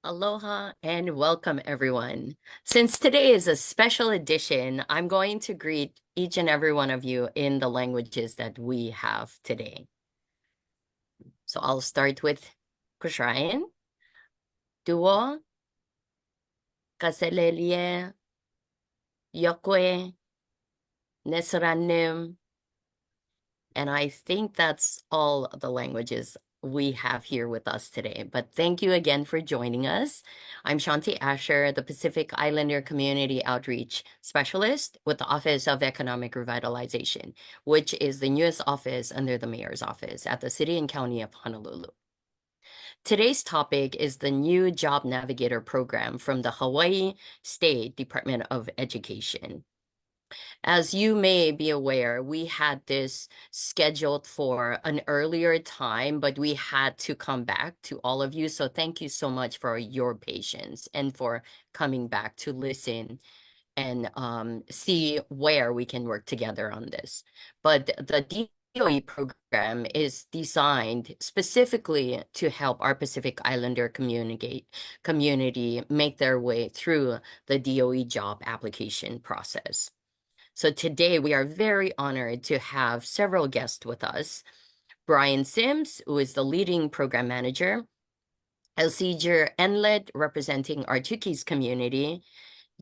Aloha and welcome, everyone. Since today is a special edition, I'm going to greet each and every one of you in the languages that we have today. So I'll start with Kosraean, Duo, Kaselelie, Yokwe, Nesranim, and I think that's all the languages we have here with us today. But thank you again for joining us. I'm Shanti Asher, the Pacific Islander Community Outreach Specialist with the Office of Economic Revitalization, which is the newest office under the Mayor's Office at the City and County of Honolulu. Today's topic is the new Job Navigator program from the Hawaii State Department of Education. As you may be aware, we had this scheduled for an earlier time, but we had to come back to all of you. So thank you so much for your patience and for coming back to listen and see where we can work together on this. But the DOE program is designed specifically to help our Pacific Islander community make their way through the DOE job application process. So today we are very honored to have several guests with us. Brian Sims, who is the leading program manager, Elsicher Enlet, representing our Chuukese community,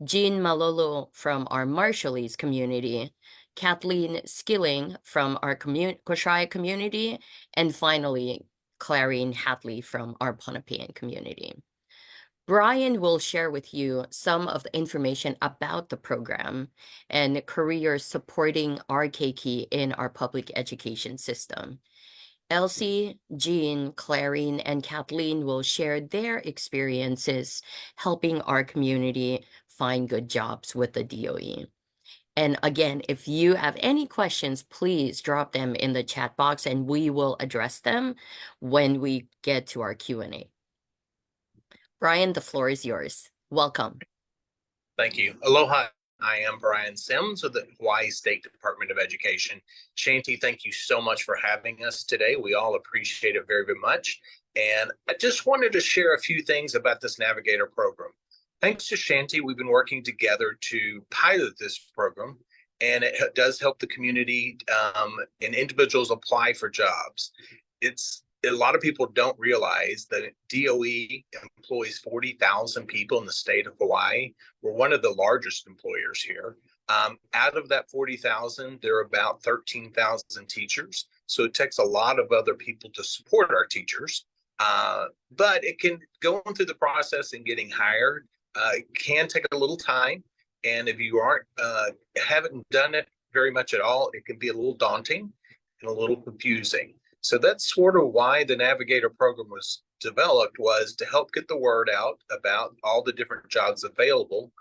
Jean Malolo from our Marshallese community, Kathleen Skilling from our Kosraea community, and finally, Clarine Hatley from our Pohnpeian community. Brian will share with you some of the information about the program and careers supporting our keiki in our public education system. Elsie, Jean, Clarine, and Kathleen will share their experiences helping our community find good jobs with the DOE. And again, if you have any questions, please drop them in the chat box and we will address them when we get to our Q&A. Brian, the floor is yours. Welcome. Thank you. Aloha. I am Brian Sims with the Hawaii State Department of Education. Shanti, thank you so much for having us today. We all appreciate it very, very much. And I just wanted to share a few things about this Navigator program. Thanks to Shanti, we've been working together to pilot this program, and it does help the community and individuals apply for jobs. A lot of people don't realize that DOE employs 40,000 people in the state of Hawaii. We're one of the largest employers here. Out of that 40,000, there are about 13,000 teachers. So it takes a lot of other people to support our teachers. But it can go through the process and getting hired. It can take a little time. And if you haven't done it very much at all, it can be a little daunting and a little confusing. So that's sort of why the Navigator program was developed, was to help get the word out about all the different jobs available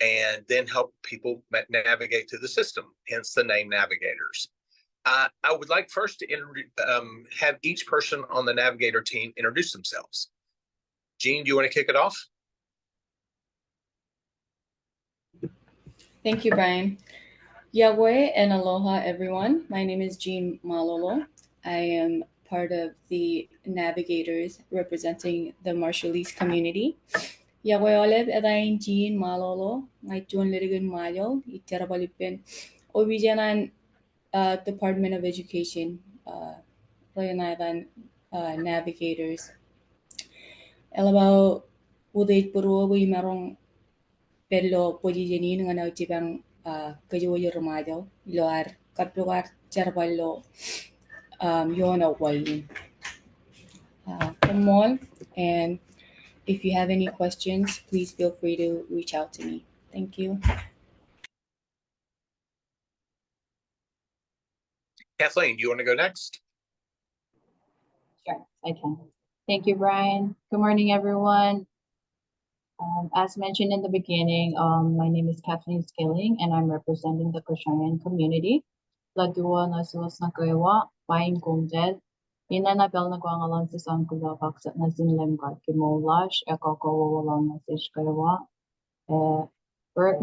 and then help people navigate to the system, hence the name Navigators. I would like first to have each person on the Navigator team introduce themselves. Jean, do you want to kick it off? Thank you, Brian. Yahweh and aloha, everyone. My name is Jean Malolo. I am part of the Navigators representing the Marshallese community. Yahweh Olev edain Jean Malolo, my John Lirigan Mayo, Iterabalipin, Obijanan Department of Education, Navigators. Elabao Udait Puru, we marong Pello Pojini, and out Jibang Kayo Ramayo, Loar, Kapuar, Charaballo. Yona Hawaii. Come on, and if you have any questions, please feel free to reach out to me. Thank you. Kathleen, do you want to go next? Sure, I can. Thank you, Brian. Good morning, everyone. As mentioned in the beginning, my name is Kathleen Skilling, and I'm representing the Kosraean community. Ladua Nasuas Nakaewa, Bain Gomdel, Inanabel Naguangalan sa Sankula Baksa Nazinlem God Kimolash, Ekoko Walang Nasish Kaewa, Work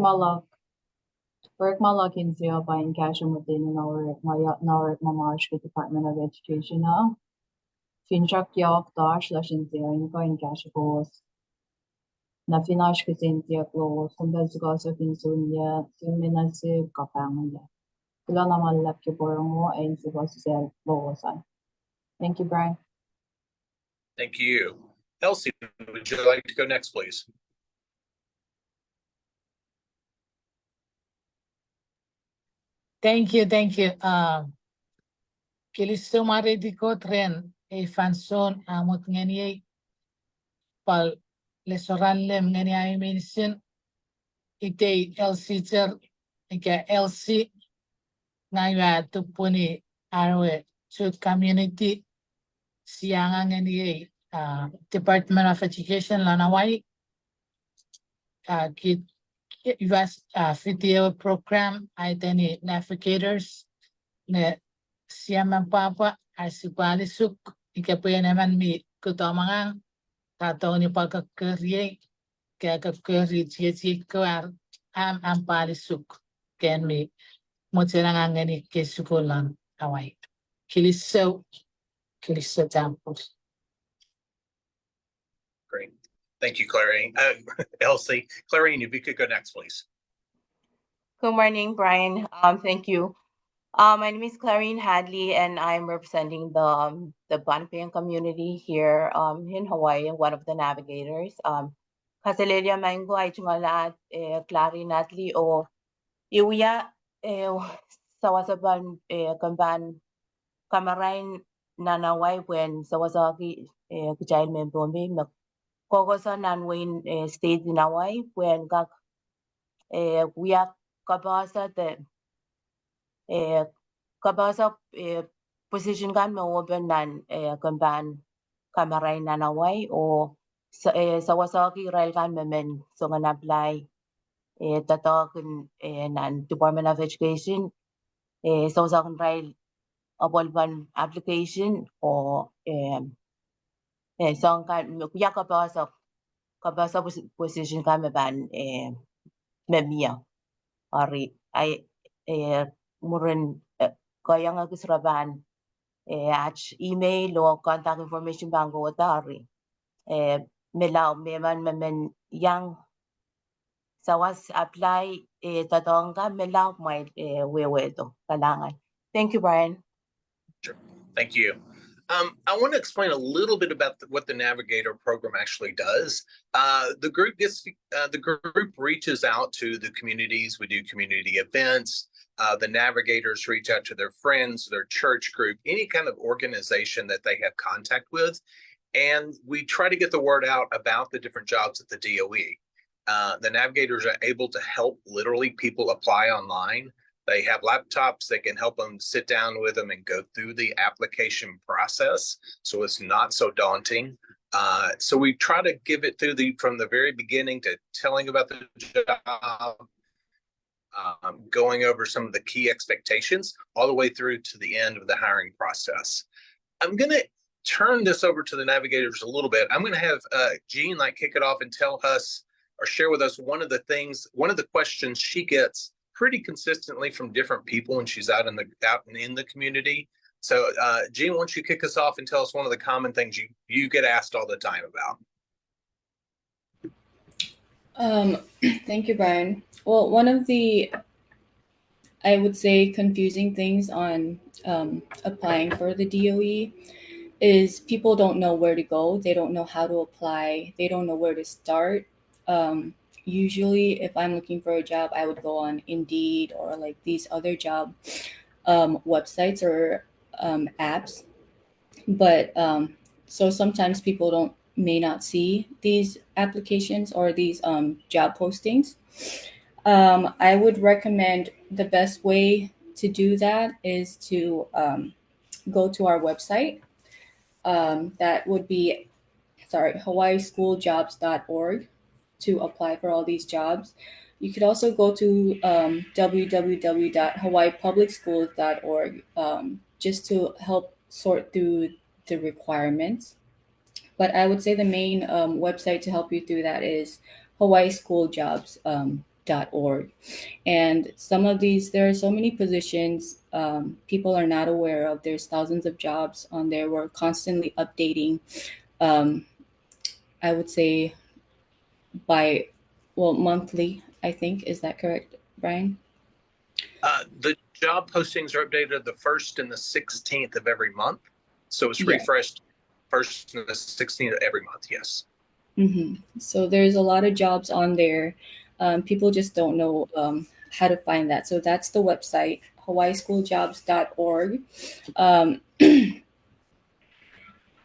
Malak in Zio Bain Cashin within our Mamash Department of Education. Finchak Yok Dash Lashin Zio in Bain Cashicos. na finaş kuzintia klo sambaz gosa pinsunya simenasi kapangya. Sila naman lap ki mo and si gosa sel losan. Thank you, Brian. Thank you. Elsie, would you like to go next, please? Thank you. Kilisto maridiko tren e fanson amot ngeni pal lesoran lem ngeni ay minsin ite Elsicher ike Elsi ngaya tupuni arwe to community sianga ngeni Department of Education lanawai kit US video program identity navigators ne siyaman papa asipali suk ikapuya naman mi kutomangang tato ni pagkakarye kaya kakari chichi kwar am pali suk ken mi motirangangani kesukulan away kiliso tampos. Great. Thank you, Clarine. Elsie, Clarine, if you could go next, please. Good morning, Brian. Thank you. My name is Clarine Hadley, and I'm representing the Pohnpeian community here in Hawaii, one of the navigators. Kaselelia Mango ay tungalat Clarine Hadley o iuya sawasaban kamban kamarain nanaway when sawasaki kajay membrombi kogosa nanwin state dinaway when gak uya kabasa the kabasa position kan mo nan kamban kamaray nanaway o sawasaki rail kan memen so nga apply tatakun nan Department of Education sawasakan rail abolban application o song kan kuya kabasa position kan meban memia ari ay muren kaya nga kusraban email o contact information bango dari melaw meman memen yang sawas apply tatongga melaw may wewedo kalangan. Thank you, Brian. Sure. Thank you. I want to explain a little bit about what the Navigator program actually does. The group reaches out to the communities. We do community events. The Navigators reach out to their friends, their church group, any kind of organization that they have contact with, and we try to get the word out about the different jobs at the DOE. The Navigators are able to help literally people apply online. They have laptops that can help them sit down with them and go through the application process, so it's not so daunting. So we try to give it through from the very beginning to telling about the job, going over some of the key expectations, all the way through to the end of the hiring process. I'm going to turn this over to the Navigators a little bit. I'm going to have Jean kick it off and tell us or share with us one of the questions she gets pretty consistently from different people when she's out in the community. So Jean, why don't you kick us off and tell us one of the common things you get asked all the time about? Thank you, Brian. Well, one of the, I would say, confusing things on applying for the DOE is people don't know where to go. They don't know how to apply. They don't know where to start. Usually, if I'm looking for a job, I would go on Indeed or these other job websites or apps. But so sometimes people may not see these applications or these job postings. I would recommend the best way to do that is to go to our website. That would be, hawaiischooljobs.org to apply for all these jobs. You could also go to www.hawaiipublicschools.org just to help sort through the requirements. But I would say the main website to help you through that is hawaiischooljobs.org. And there are so many positions people are not aware of. There's thousands of jobs on there. We're constantly updating, I would say, monthly, I think. Is that correct, Brian? The job postings are updated the 1st and the 16th of every month. So it's Yeah. refreshed 1st and the 16th of every month. Yes. So there's a lot of jobs on there. People just don't know how to find that. So that's the website, hawaiischooljobs.org.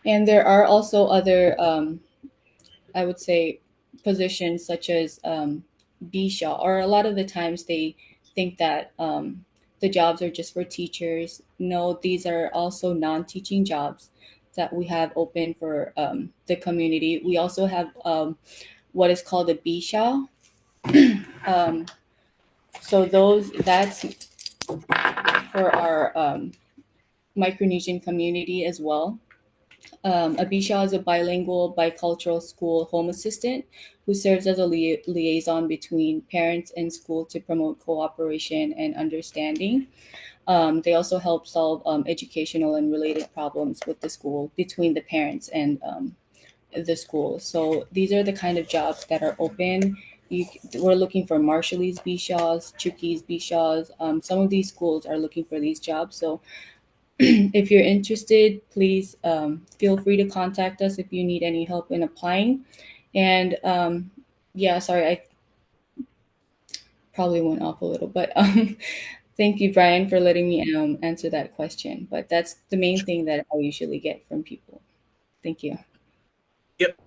And there are also other, I would say, positions such as BSHA, or a lot of the times they think that the jobs are just for teachers. No, these are also non-teaching jobs that we have open for the community. We also have what is called a BSHA. So that's for our Micronesian community as well. Abisha is a bilingual, bicultural school home assistant who serves as a liaison between parents and school to promote cooperation and understanding. They also help solve educational and related problems with the school between the parents and the school. So these are the kind of jobs that are open. We're looking for Marshallese Bishas, Chuukese Bishas. Some of these schools are looking for these jobs. So if you're interested, please feel free to contact us if you need any help in applying. And yeah, sorry, I probably went off a little, but thank you, Brian, for letting me answer that question. But that's the main thing that I usually get from people. Thank you. Yep.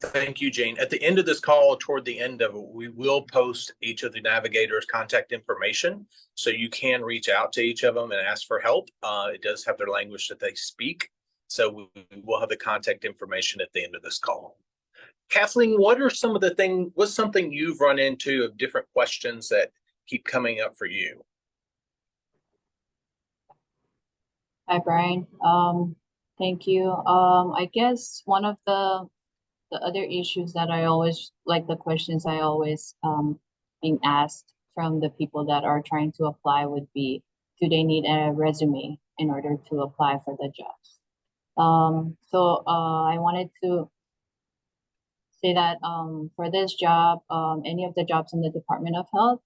Thank you, Jane. At the end of this call, toward the end of it, we will post each of the navigators' contact information, so you can reach out to each of them and ask for help. It does have their language that they speak, so we will have the contact information at the end of this call. Kathleen, what's something you've run into of different questions that keep coming up for you? Hi, Brian. Thank you. I guess one of the other issues that I always like, the questions I always being asked from the people that are trying to apply would be, do they need a resume in order to apply for the jobs? So I wanted to say that for this job, any of the jobs in the Department of Health,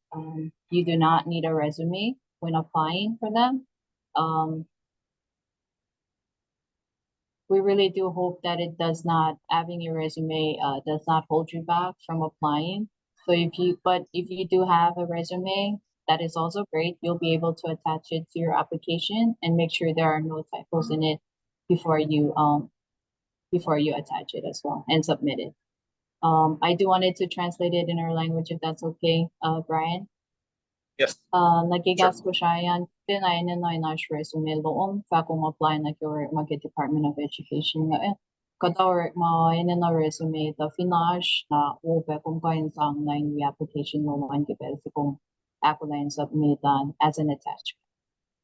you do not need a resume when applying for them. We really do hope that it does not, having a resume does not hold you back from applying. So if you do have a resume, that is also great. You'll be able to attach it to your application and make sure there are no typos in it before you attach it as well and submit it. I do wanted to translate it in our language if that's okay, Brian. Yes. Nagigas ko siya yan. Tinainin na inash resume loom fa kung apply na kyo mag Department of Education nga kadawar ma ina na resume ta finash na ube kung kain sang na in application mo man kipel si kung ako na in submitan as an attachment.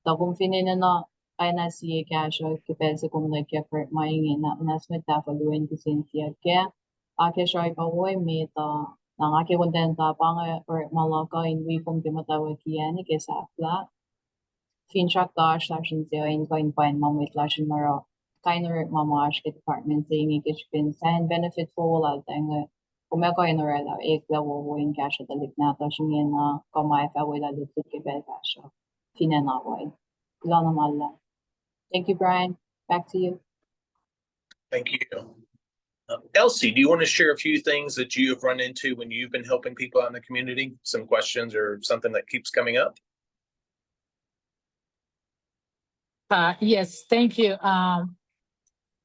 Ta kung finina na ay na siya kasyo kipel si kung nagkya for maingin na nasmet ta following kisinsiya kaya ake siya ipawoy me ta nang ake kontenta pang or malaka in we kung timatawag kiyan ni kesapla finchak dash session zero in Pohnpeian mamit lashin maro kainer mamash ke department saying ikishpin sign benefit for wala tang kumako in orala ek level wo in cash at the lignata shingin na kamay fa wala lutuk ke bel cash finanaway lana malla. Thank you, Brian. Back to you. Thank you. Elsie, do you want to share a few things that you have run into when you've been helping people out in the community? Some questions or something that keeps coming up? Yes, thank you.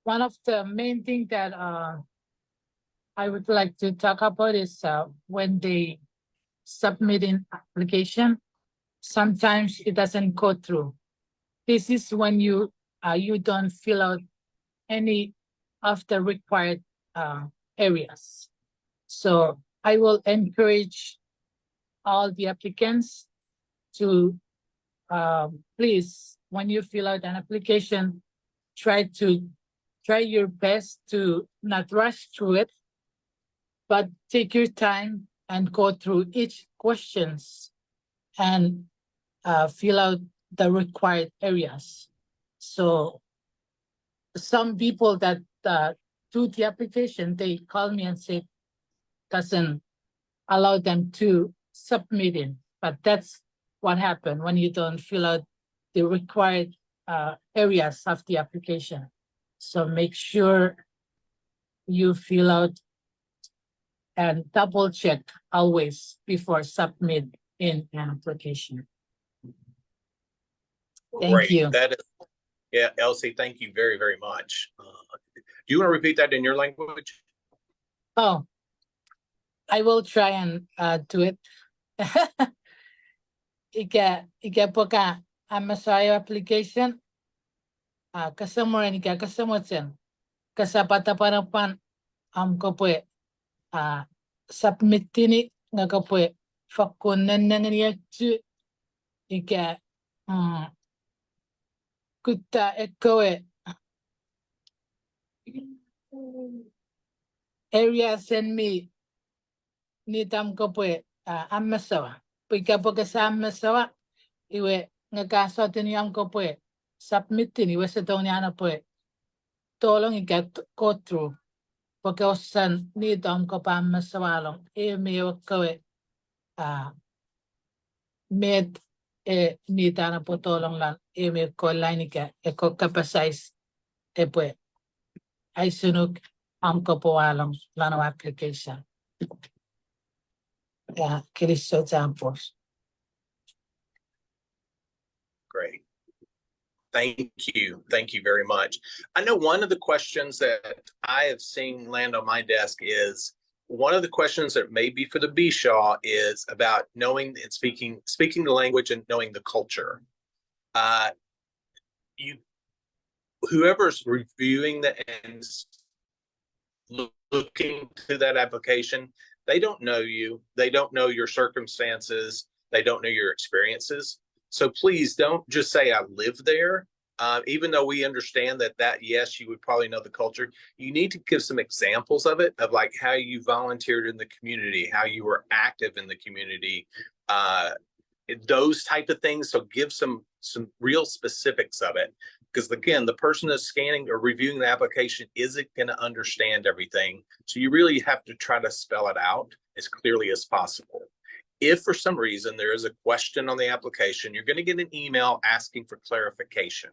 One of the main things that I would like to talk about is when they submit an application, sometimes it doesn't go through. This is when you don't fill out any of the required areas. So I will encourage all the applicants to please, when you fill out an application, try your best to not rush through it, but take your time and go through each questions and fill out the required areas. So some people that do the application, they call me and say, doesn't allow them to submit it. But that's what happened when you don't fill out the required areas of the application. So make sure you fill out and double check always before submit in an application. Thank Great. you. That is, yeah, Elsie, thank you very, very much. Do you want to repeat that in your language? Oh, I will try and do it. Ika poka amasayo application. Kasama rin ika kasama sen. Kasapata parapan ko po submit tini nga ko po fakunan na niya ika kuta ekoe area send me ni tam ko po amasawa. Pika po sa amasawa iwe nga kaso tiniyam ko po submit tini iwe sa taon niya na po tolong ika go through. Porque osan ni tam ko pa amasawa may ko med ni tana po tolong lang may ko line ika ko kapasize pues ay sunod ko po along lano application. Yeah, Kiliso examples. Great. Thank you. Thank you very much. I know one of the questions that I have seen land on my desk is one of the questions that may be for the Bishaw is about knowing and speaking the language and knowing the culture. Whoever's reviewing and looking to that application, they don't know you. They don't know your circumstances. They don't know your experiences. So please don't just say I live there. Even though we understand that yes, you would probably know the culture, you need to give some examples of it, of like how you volunteered in the community, how you were active in the community, those type of things. So give some real specifics of it. Because again, the person that's scanning or reviewing the application isn't going to understand everything. So you really have to try to spell it out as clearly as possible. If for some reason there is a question on the application, you're going to get an email asking for clarification.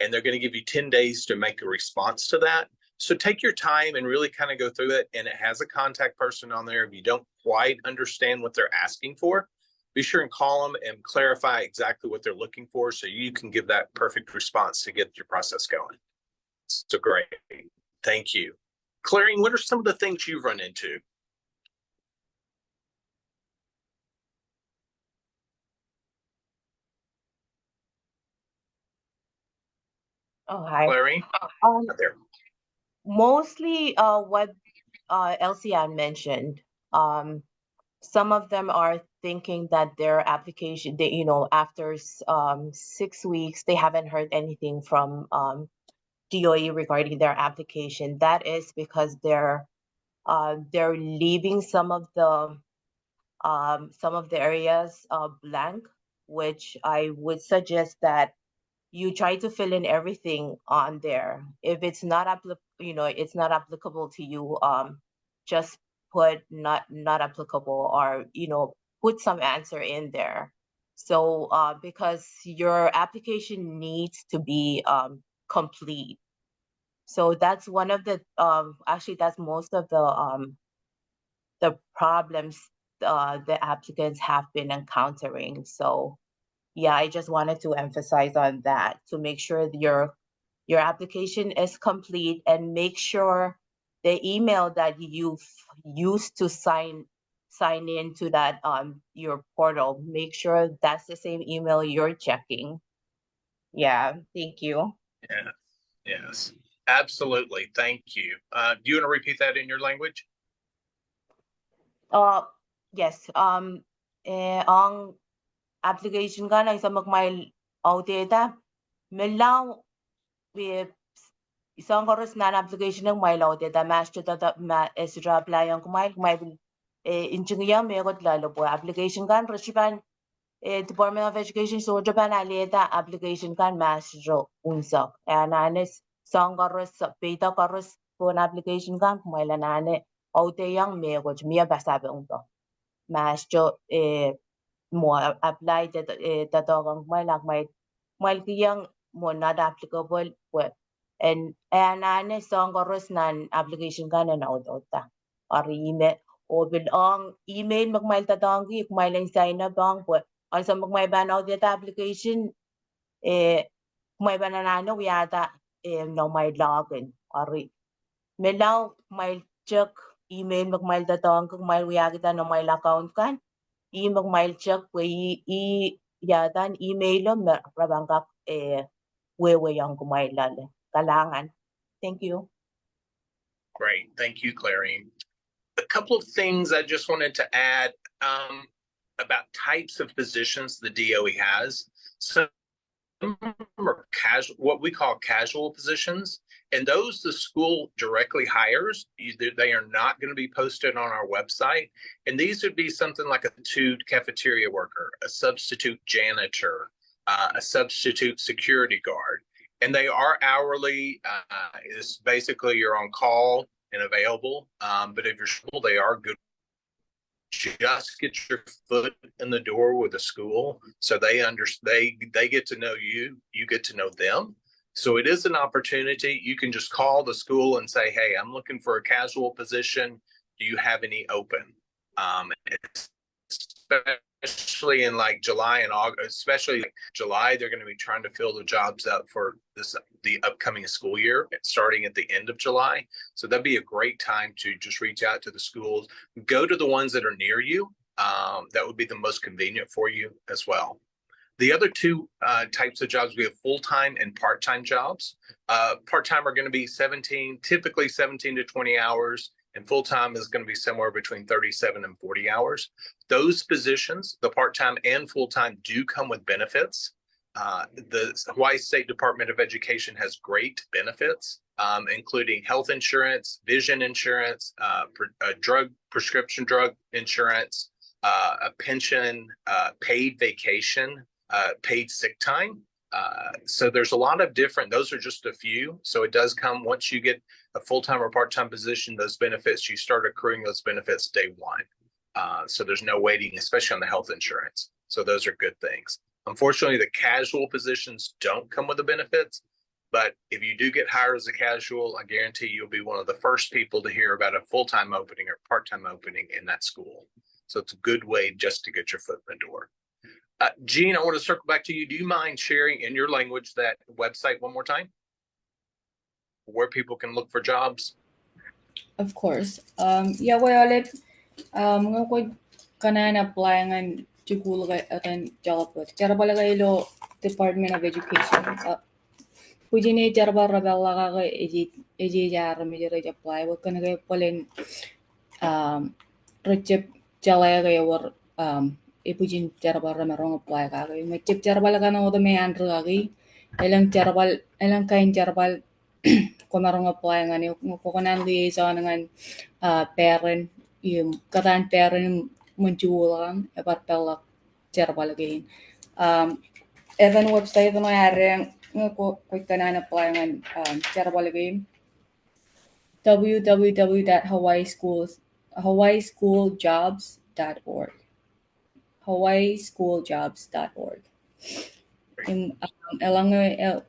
And they're going to give you 10 days to make a response to that. So take your time and really kind of go through it. And it has a contact person on there. If you don't quite understand what they're asking for, be sure and call them and clarify exactly what they're looking for so you can give that perfect response to get your process going. So great. Thank you. Clarine, what are some of the things you've run into? Oh, hi. Clarine? There. Mostly what Elsie mentioned. Some of them are thinking that their application, after 6 weeks, they haven't heard anything from DOE regarding their application. That is because they're leaving some of the areas blank, which I would suggest that you try to fill in everything on there. If it's not applicable to you, just put not applicable, or put some answer in there. So because your application needs to be complete. So that's one of the actually that's most of the problems the applicants have been encountering. So yeah, I just wanted to emphasize on that to make sure your application is complete, and make sure the email that you've used to sign in to that your portal, make sure that's the same email you're checking. Yeah, thank you. Yeah. Yes, absolutely. Thank you. Do you want to repeat that in your language? Yes. Ang application ka na isa mag-mail data melaw with isang koros na application ng mail data master data esra apply ang mail inchingya megot lalo po application kan resipan Department of Education so Japan aleta application kan master unsa anis sang koros beta koros phone application kan kumaila nane ote yang me ko mia basabe unto mas jo mo apply ta to mai yang mo not applicable well and nane song koros nan application kan na odota or email o bilong email magmail ta dongi kumaila sign up bang well also magmay ban out the application may banana we yata no may login or may law may check email magmail datong kung may kita no may account kan magmail check we yata email mer rabangkak we yang kumailal kalangan. Thank you. Great. Thank you, Clarine. A couple of things I just wanted to add about types of positions the DOE has. So are casual, what we call casual positions, and those the school directly hires. They are not going to be posted on our website, and these would be something like a substitute cafeteria worker, a substitute janitor, a substitute security guard, and they are hourly. It's basically you're on call and available, but if you're school, they are good. Just get your foot in the door with the school, so they get to know you, you get to know them. So it is an opportunity. You can just call the school and say, hey, I'm looking for a casual position. Do you have any open? Especially in like July and August, especially like July, they're going to be trying to fill the jobs up for the upcoming school year, starting at the end of July. So that'd be a great time to just reach out to the schools, go to the ones that are near you. That would be the most convenient for you as well. The other two types of jobs, we have full-time and part-time jobs. Part-time are going to be typically 17 to 20 hours. And full-time is going to be somewhere between 37 and 40 hours. Those positions, the part-time and full-time, do come with benefits. The Hawaii State Department of Education has great benefits, including health insurance, vision insurance, prescription drug insurance, a pension, paid vacation, paid sick time. So there's a lot of different, those are just a few. So it does come once you get a full-time or part-time position, those benefits, you start accruing those benefits day one. So there's no waiting, especially on the health insurance. So those are good things. Unfortunately, the casual positions don't come with the benefits, but if you do get hired as a casual, I guarantee you'll be one of the first people to hear about a full-time opening or part-time opening in that school. So it's a good way just to get your foot in the door. Jean, I want to circle back to you. Do you mind sharing in your language that website one more time, where people can look for jobs? Of course. Yeah, well, ulit, ngakod kanan apply ngan Chuukese akan job po. Cara pala kayo Department of Education. Pujine cara pala rabella ka eji jara medyo apply. Wag ka na kayo pala recep jalaya kayo war ipujin cara pala merong apply ka kayo. Macep cara pala ka na oto may andro ka kayo. Elang kain cara pala kung merong apply nga niyo. Kung liaison ngan parent yung katan parent munculang eparpelak cara pala kayo. Even website no yare ko kanan apply ngan cara pala kayo. www.hawaiisschooljobs.org. hawaiisschooljobs.org. Elang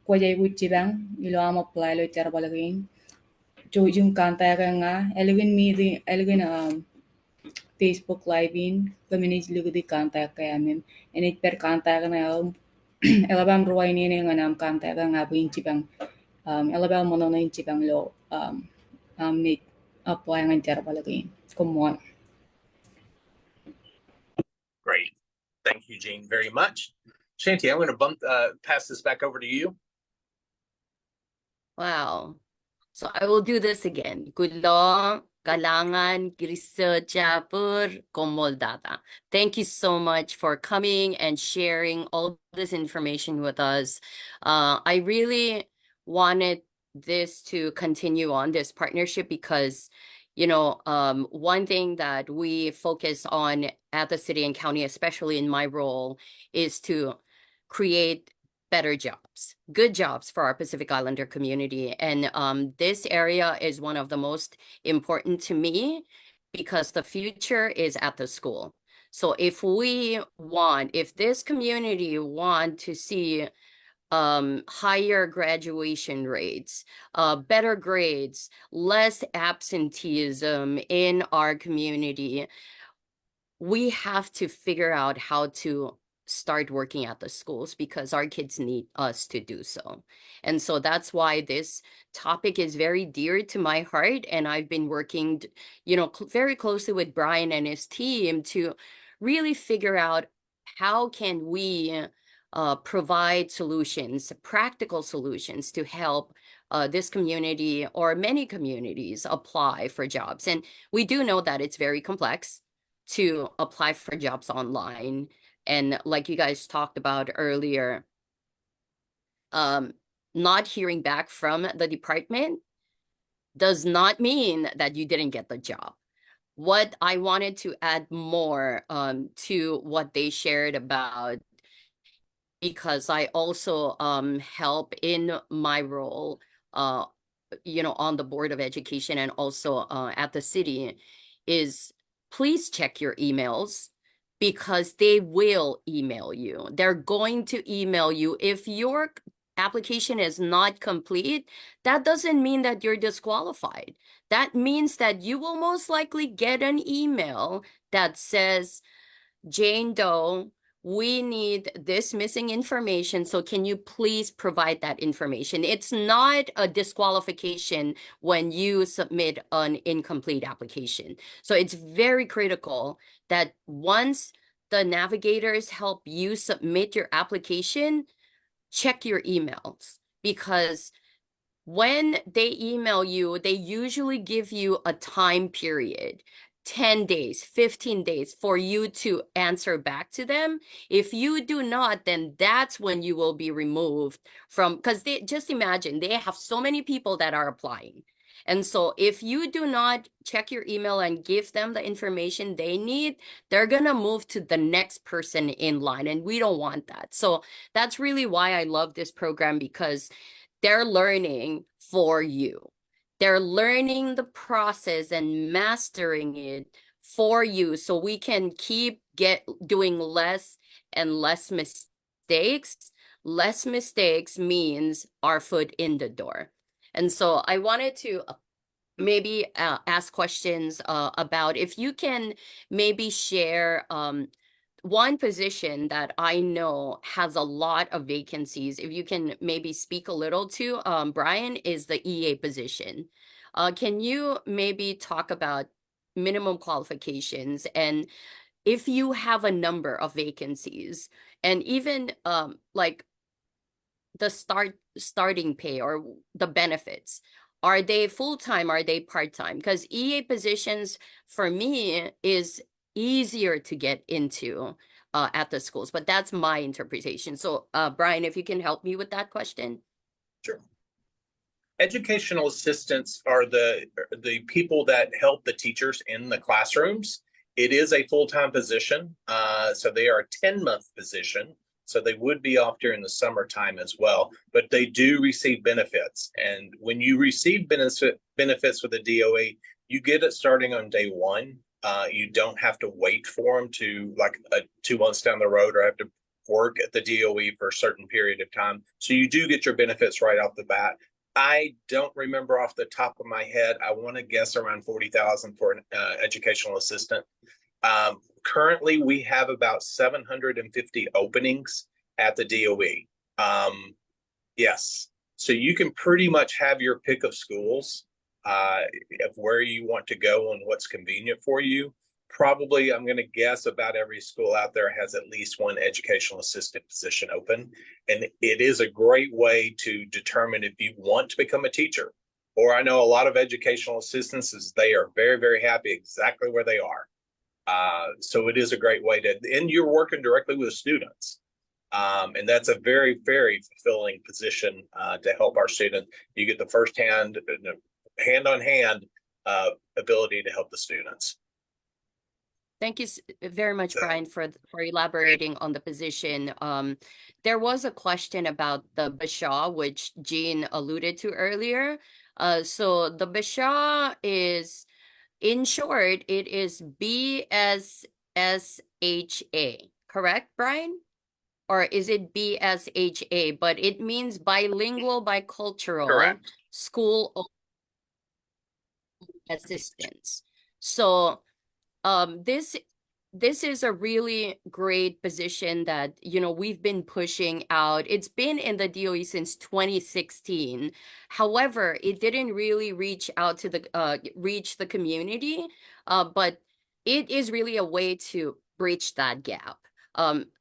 kwajay bang ilo am apply lo cara pala kayo. Yung kanta nga elegin Facebook live in community lugu di kanta kaya mem enit per kanta na elabam ruway ni nga nam kanta nga buin bang elabam mono na bang lo need apply ng cara pala kayo. Come on. Great. Thank you, Jean, very much. Shanti, I'm going to pass this back over to you. Wow. So I will do this again. Gulo, kalangan, grisadya por komoldata. Thank you so much for coming and sharing all this information with us. I really wanted this to continue on, this partnership, because one thing that we focus on at the city and county, especially in my role, is to create better jobs, good jobs for our Pacific Islander community. And this area is one of the most important to me because the future is at the school. So if this community want to see higher graduation rates, better grades, less absenteeism in our community, we have to figure out how to start working at the schools because our kids need us to do so. And so that's why this topic is very dear to my heart. And I've been working, very closely with Brian and his team to really figure out how can we provide solutions, practical solutions to help this community or many communities apply for jobs. And we do know that it's very complex to apply for jobs online. And like you guys talked about earlier, not hearing back from the department does not mean that you didn't get the job. What I wanted to add more to what they shared about, because I also help in my role, on the Board of Education and also at the city, is please check your emails because they will email you. They're going to email you. If your application is not complete, that doesn't mean that you're disqualified. That means that you will most likely get an email that says, Jane Doe, we need this missing information, so can you please provide that information? It's not a disqualification when you submit an incomplete application. So it's very critical that once the navigators help you submit your application, check your emails, because when they email you, they usually give you a time period, 10 days, 15 days for you to answer back to them. If you do not, then that's when you will be removed from, because they just imagine they have so many people that are applying. And so if you do not check your email and give them the information they need, they're going to move to the next person in line. And we don't want that. So that's really why I love this program, because they're learning for you. They're learning the process and mastering it for you, so we can keep doing less and less mistakes. Less mistakes means our foot in the door. And so I wanted to maybe ask questions about if you can maybe share one position that I know has a lot of vacancies. If you can maybe speak a little to, Brian, is the EA position. Can you maybe talk about minimum qualifications and if you have a number of vacancies, and even like the starting pay or the benefits? Are they full-time? Are they part-time? Because EA positions for me is easier to get into at the schools, but that's my interpretation. So Brian, if you can help me with that question. Sure. Educational assistants are the people that help the teachers in the classrooms. It is a full-time position, so they are a 10-month position. So they would be off during the summertime as well, but they do receive benefits. And when you receive benefits with the DOE, you get it starting on day one. You don't have to wait for them to like 2 months down the road or have to work at the DOE for a certain period of time. So you do get your benefits right off the bat. I don't remember off the top of my head. I want to guess around 40,000 for an educational assistant. Currently, we have about 750 openings at the DOE. Yes, so you can pretty much have your pick of schools of where you want to go and what's convenient for you. Probably, I'm going to guess about every school out there has at least one educational assistant position open. And it is a great way to determine if you want to become a teacher. Or I know a lot of educational assistants, they are very, very happy exactly where they are. So it is a great way to, and you're working directly with students. And that's a very, very fulfilling position to help our students. You get the firsthand, hand-on-hand ability to help the students. Thank you very much, Brian, for elaborating on the position. There was a question about the Basha, which Jean alluded to earlier. So the Basha is, in short, it is BSSHA, correct, Brian? Or is it BSHA? But it means bilingual, bicultural Correct. school assistance. So this is a really great position that, you know, we've been pushing out. It's been in the DOE since 2016. However, it didn't really reach out to the community, but it is really a way to bridge that gap.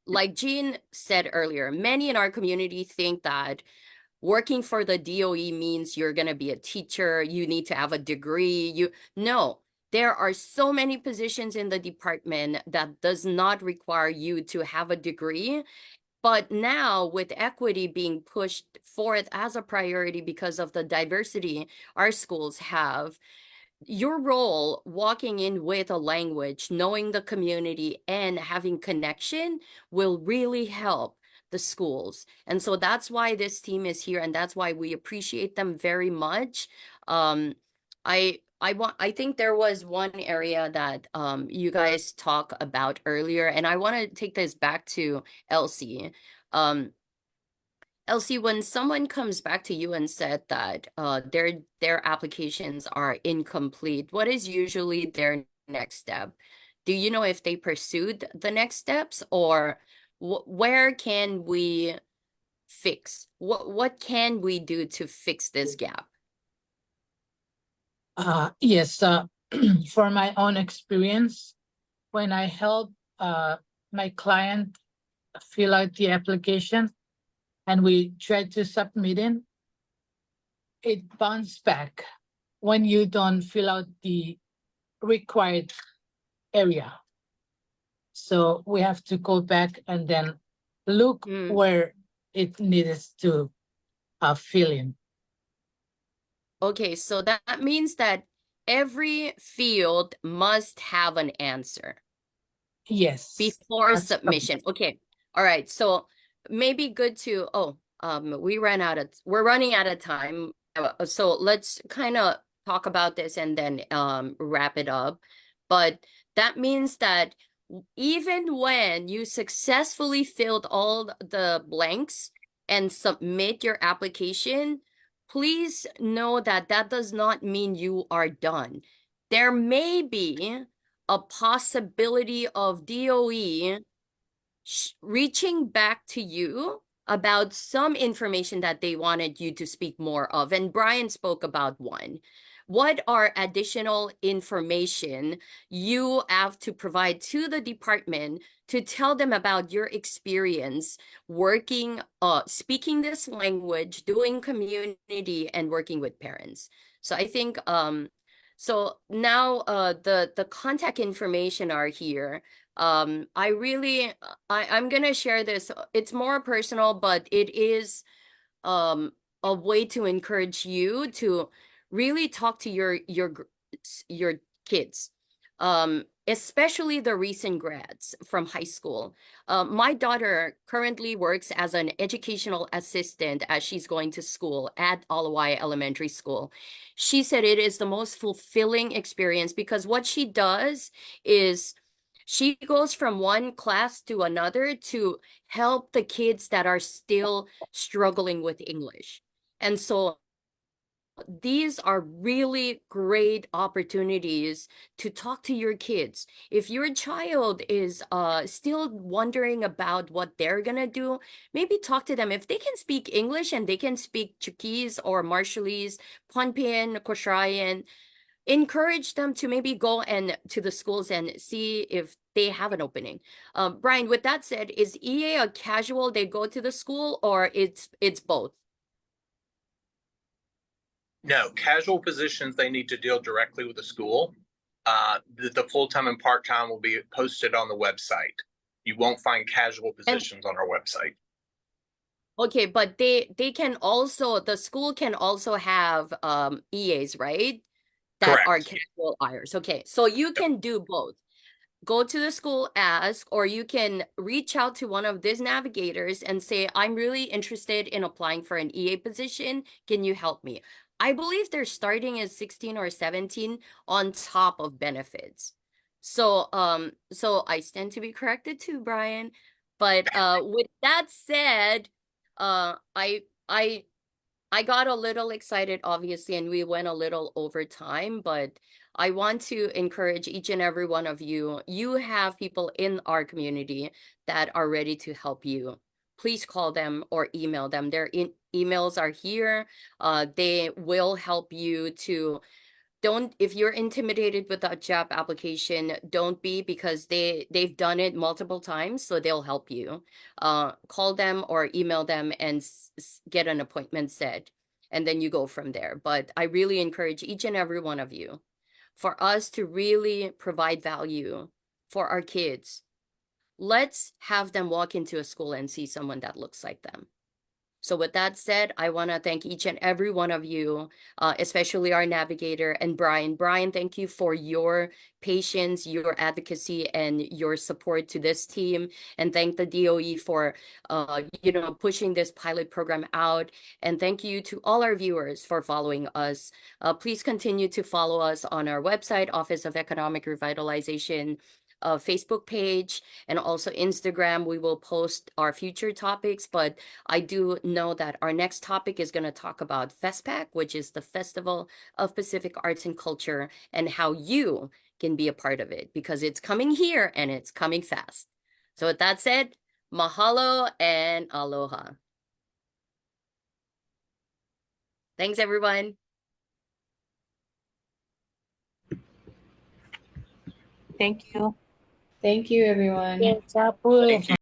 Like Jean said earlier, many in our community think that working for the DOE means you're going to be a teacher, you need to have a degree. No, there are so many positions in the department that does not require you to have a degree. But now, with equity being pushed forth as a priority because of the diversity our schools have, your role walking in with a language, knowing the community, and having connection will really help the schools. And so that's why this team is here, and that's why we appreciate them very much. I think there was one area that you guys talk about earlier, and I want to take this back to Elsie. Elsie, when someone comes back to you and said that their applications are incomplete, what is usually their next step? Do you know if they pursued the next steps, or where can we fix? What can we do to fix this gap? Yes, for my own experience, when I help my client fill out the application and we try to submit it bounces back when you don't fill out the required area. So we have to go back and then look where it needs to fill in. Okay, so that means that every field must have an answer. Yes. Before submission. Okay. All right. So maybe good to, we're running out of time. So let's kind of talk about this and then wrap it up. But that means that even when you successfully filled all the blanks and submit your application, please know that that does not mean you are done. There may be a possibility of DOE reaching back to you about some information that they wanted you to speak more of. And Brian spoke about one. What are additional information you have to provide to the department to tell them about your experience working, speaking this language, doing community, and working with parents? So I think, so now the contact information are here. I'm gonna share this. It's more personal, but it is a way to encourage you to really talk to your kids, especially the recent grads from high school. My daughter currently works as an educational assistant as she's going to school at Hawaii Elementary School. She said it is the most fulfilling experience because what she does is she goes from one class to another to help the kids that are still struggling with English. And so these are really great opportunities to talk to your kids. If your child is still wondering about what they're gonna do, maybe talk to them. If they can speak English and they can speak Chuukese or Marshallese, Pohnpeian, Kosraean, encourage them to maybe go and to the schools and see if they have an opening. Brian, with that said, is EA a casual, they go to the school, or it's both? No, casual positions, they need to deal directly with the school. The full-time and part-time will be posted on the website. You won't find casual positions on our website. Okay, but they can also, the school can also have EAs, right? That Correct. are casual hires. Okay, so you can do both. go to the school, ask, or you can reach out to one of these navigators and say, I'm really interested in applying for an EA position. Can you help me? I believe they're starting at 16 or 17 on top of benefits. So I stand to be corrected too, Brian. But with that said, I got a little excited, obviously, and we went a little over time, but I want to encourage each and every one of you. You have people in our community that are ready to help you. Please call them or email them. Their emails are here. They will help you to if you're intimidated with a job application, don't be, because they've done it multiple times, so they'll help you. Call them or email them and get an appointment set, and then you go from there. But I really encourage each and every one of you, for us to really provide value for our kids, let's have them walk into a school and see someone that looks like them. So with that said, I want to thank each and every one of you, especially our navigator and Brian. Brian, thank you for your patience, your advocacy, and your support to this team. And thank the DOE for, pushing this pilot program out. And thank you to all our viewers for following us. Please continue to follow us on our website, Office of Economic Revitalization Facebook page, and also Instagram. We will post our future topics, but I do know that our next topic is going to talk about FESPAC, which is the Festival of Pacific Arts and Culture, and how you can be a part of it, because it's coming here and it's coming fast. So with that said, mahalo and aloha. Thanks, everyone. Thank you. Thank you, everyone. Yes, Apu. Thank you.